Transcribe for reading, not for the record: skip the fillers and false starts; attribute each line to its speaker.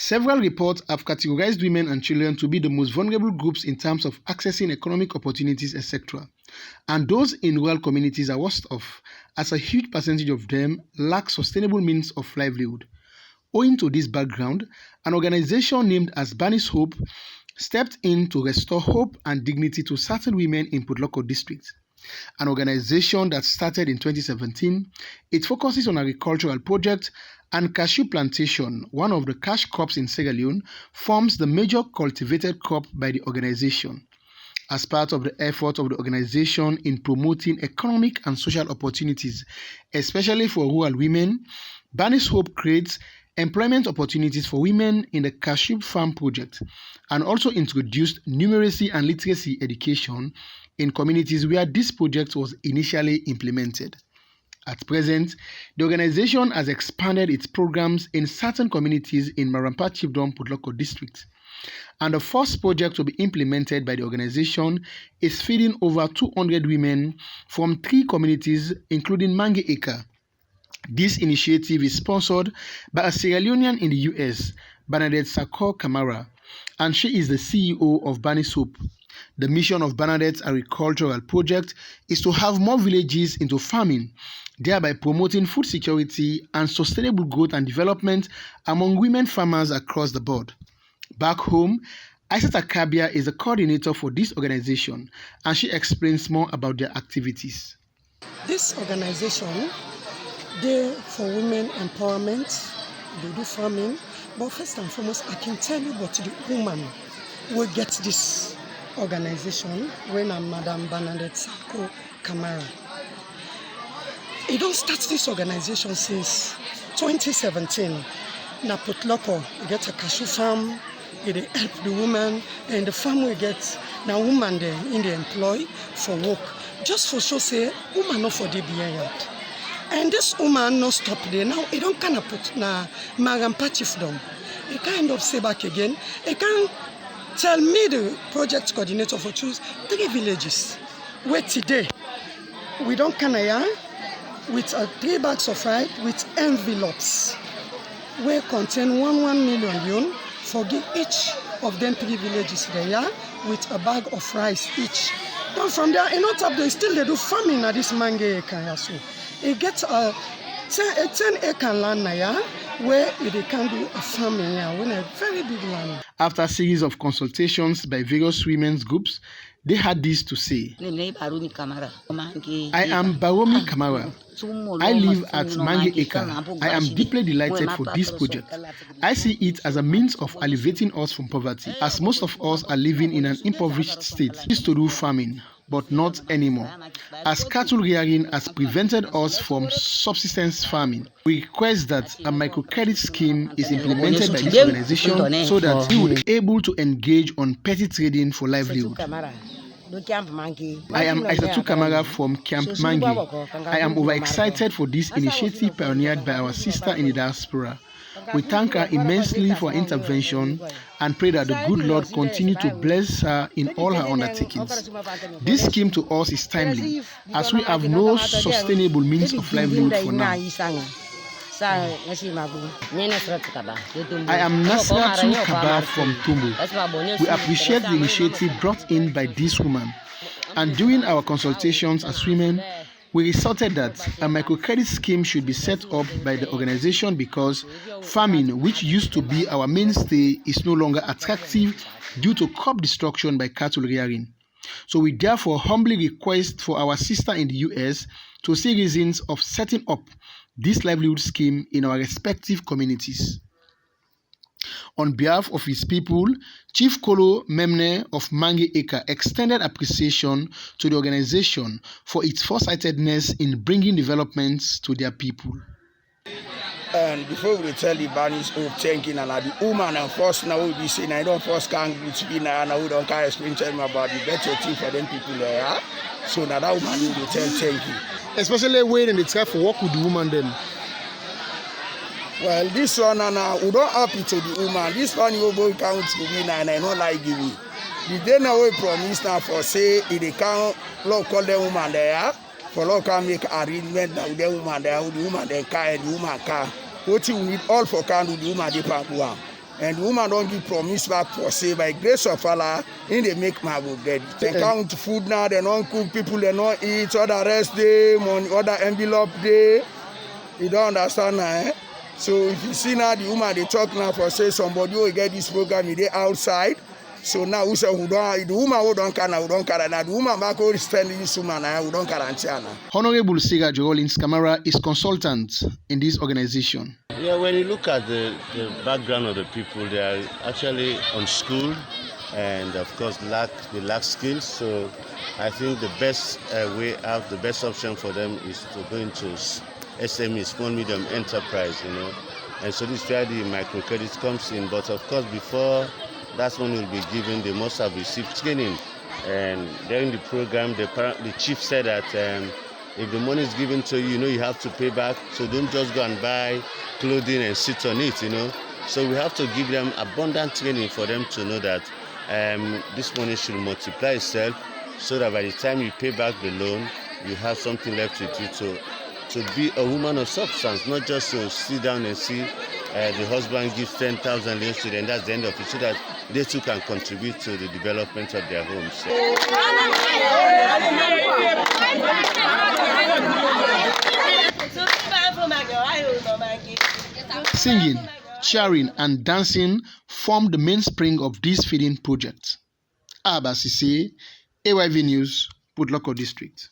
Speaker 1: Several reports have categorized women and children to be the most vulnerable groups in terms of accessing economic opportunities, etc. And those in rural communities are worst off, as a huge percentage of them lack sustainable means of livelihood. Owing to this background, an organization named as Berny'S Hope stepped in to restore hope and dignity to certain women in Putloko district. An organization that started in 2017, it focuses on agricultural projects and cashew plantation, one of the cash crops in Sierra Leone, forms the major cultivated crop by the organization. As part of the effort of the organization in promoting economic and social opportunities, especially for rural women, Berny'S Hope creates employment opportunities for women in the cashew farm project and also introduced numeracy and literacy education in communities where this project was initially implemented. At present, the organization has expanded its programs in certain communities in Marampa Chiefdom Putloko district. And the first project to be implemented by the organization is feeding over 200 women from 3 communities, including Mange Eka. This initiative is sponsored by a Sierra Leonean in the US, Bernadette Sakor Kamara, and she is the CEO of Berny'S Hope. The mission of Bernadette's agricultural project is to have more villages into farming, thereby promoting food security and sustainable growth and development among women farmers across the board. Back home, Aisata Kabia is the coordinator for this organization, and she explains more about their activities.
Speaker 2: This organization, they for women empowerment, they do farming, but first and foremost, I can tell you what the woman will get this organization when I'm Madam Bernadette Sakor Kamara. It don't start this organization since 2017. Na Putloko, we get a cashew farm, it help the woman, and the farm we get now woman there in the employ for work. Just for sure say woman not for the behind. And this woman no stop there. Now it don't kind of put na Marampa Chiefdom. It kind of say back again. It can tell me the project coordinator for choose 3 villages where today we don't canaya with 3 bags of rice with envelopes where contain 1 million yuan for give each of them 3 villages there with a bag of rice each. Then from there, in not up there, still they do farming at this Mange Eka. So it gets a 10 acre land now where they can do a farming here, when a very big land.
Speaker 1: After a series of consultations by various women's groups, they had this to say. I am Baromi Kamara. I live at Mange Eka. I am deeply delighted for this project. I see it as a means of alleviating us from poverty, as most of us are living in an impoverished state. We used to do farming, but not anymore, as cattle rearing has prevented us from subsistence farming. We request that a microcredit scheme is implemented by this organization so that we will be able to engage on petty trading for livelihood. I am Aisatu Kamara from Camp Mange. I am overexcited for this initiative pioneered by our sister in the diaspora. We thank her immensely for her intervention and pray that the good Lord continue to bless her in all her undertakings. This scheme to us is timely, as we have no sustainable means of livelihood for now. I am Nasratu Kaba from Tumbu. We appreciate the initiative brought in by this woman, and during our consultations as women, we resorted that a microcredit scheme should be set up by the organization because farming, which used to be our mainstay, is no longer attractive due to crop destruction by cattle rearing. So we therefore humbly request for our sister in the US to see reasons of setting up this livelihood scheme in our respective communities. On behalf of his people, Chief Kolo Memne of Mange Eka extended appreciation to the organization for its foresightedness in bringing developments to their people.
Speaker 3: And before we tell the Berny'S Hope thanking and the woman and first now we be saying I don't first can't be now and I don't can explain to them about the better thing for them people there. So now that woman will tell thank you.
Speaker 1: Especially when they try to work with the woman then.
Speaker 3: Well, this one now we don't happy to the woman. This one you go count to me and I don't like giving. The day now we promise now for say if they can't call the woman there. For local make arrangement now with the woman there, with the woman they car and the woman car. What you need all for can do the woman they part one. and the woman don't give promise back for say by grace of Allah, in they make my go get it. They count food now, they don't cook, people they don't eat, other rest day, money, other envelope day. You don't understand now, eh? So if you see now the woman they talk now for say somebody will get this program, they outside. So now who say who don't the woman who don't carry now, who don't carry now. The woman back who is spending this woman now, who don't guarantee now.
Speaker 1: Honorable Siga Jolins Kamara is consultant in this organization.
Speaker 4: Yeah, when you look at the background of the people, they are actually unschooled and of course they lack skills. So I think the best way out, the best option for them is to go into SME, small medium enterprise, And so this is where the microcredit comes in. But of course, before that one will be given, they must have received training. And during the program, the chief said that if the money is given to you, you have to pay back. So don't just go and buy clothing and sit on it, So we have to give them abundant training for them to know that this money should multiply itself, so that by the time you pay back the loan, you have something left with you to be a woman of substance, not just to sit down and see the husband gives 10,000 loans to them, that's the end of it, so that they too can contribute to the development of their homes.
Speaker 1: Singing, cheering, and dancing form the mainspring of this feeding project. Abba Sise, AYV News, Putloko District.